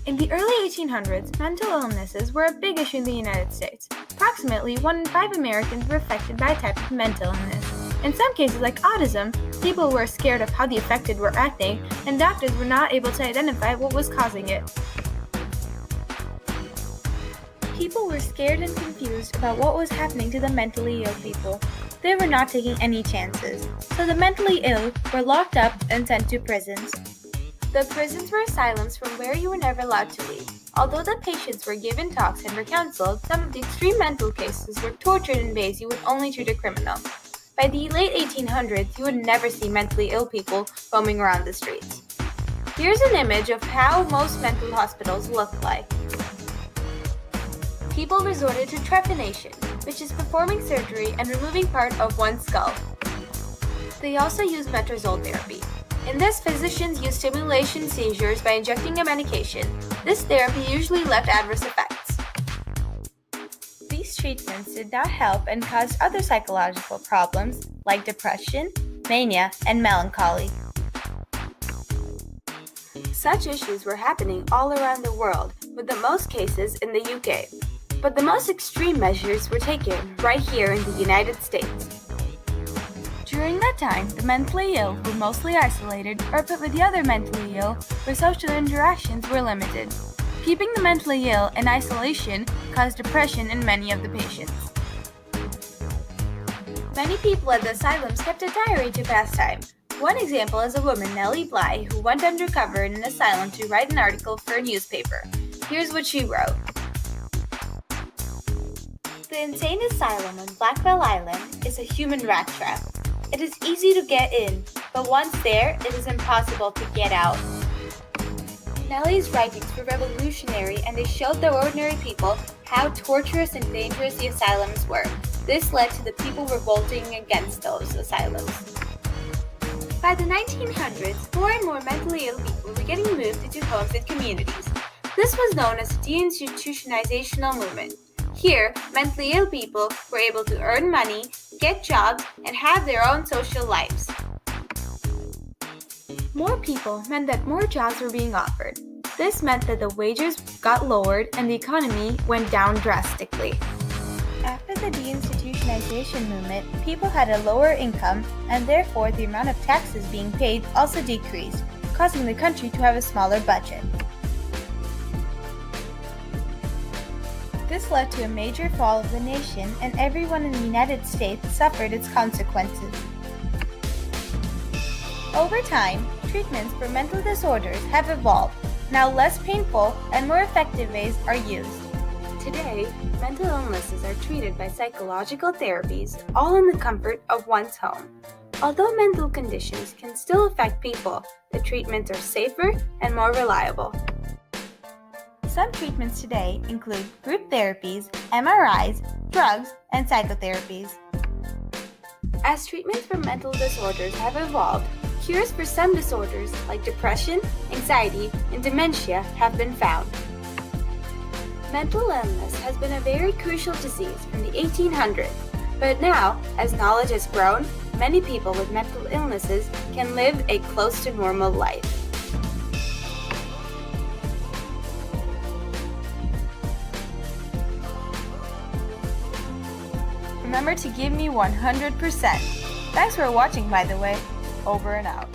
In the early 1800s, mental illnesses were a big issue in the United States. Approximately 1 in 5 Americans were affected by a type of mental illness. In some cases, like autism, people were scared of how the affected were acting, and doctors were not able to identify what was causing it. People were scared and confused about what was happening to the mentally ill people. They were not taking any chances, so the mentally ill were locked up and sent to prisons. The prisons were asylums from where you were never allowed to leave. Although the patients were given talks and were counseled, some of the extreme mental cases were tortured in ways you would only treat a criminal. By the late 1800s, you would never see mentally ill people roaming around the streets. Here's an image of how most mental hospitals look like. People resorted to trephination, which is performing surgery and removing part of one's skull. They also used metrazole therapy. In this, physicians used stimulation seizures by injecting a medication. This therapy usually left adverse effects. These treatments did not help and caused other psychological problems like depression, mania, and melancholy. Such issues were happening all around the world, with the most cases in the UK. But the most extreme measures were taken right here in the United States. During that time, the mentally ill were mostly isolated or put with the other mentally ill where social interactions were limited. Keeping the mentally ill in isolation caused depression in many of the patients. Many people at the asylums kept a diary to pass time. One example is a woman, Nellie Bly, who went undercover in an asylum to write an article for a newspaper. Here's what she wrote. The insane asylum on Blackwell Island is a human rat trap. It is easy to get in, but once there, it is impossible to get out. Nellie's writings were revolutionary and they showed the ordinary people how torturous and dangerous the asylums were. This led to the people revolting against those asylums. By the 1900s, more and more mentally ill people were getting moved into homes and communities. This was known as the deinstitutionalizational movement. Here, mentally ill people were able to earn money, get jobs, and have their own social lives. More people meant that more jobs were being offered. This meant that the wages got lowered and the economy went down drastically. After the deinstitutionalization movement, people had a lower income, and therefore the amount of taxes being paid also decreased, causing the country to have a smaller budget. This led to a major fall of the nation, and everyone in the United States suffered its consequences. Over time, treatments for mental disorders have evolved. Now less painful and more effective ways are used. Today, mental illnesses are treated by psychological therapies, all in the comfort of one's home. Although mental conditions can still affect people, the treatments are safer and more reliable. Some treatments today include group therapies, MRIs, drugs, and psychotherapies. As treatments for mental disorders have evolved, cures for some disorders like depression, anxiety, and dementia have been found. Mental illness has been a very crucial disease from the 1800s, but now, as knowledge has grown, many people with mental illnesses can live a close to normal life. Remember to give me 100%. Thanks for watching, by the way. Over and out.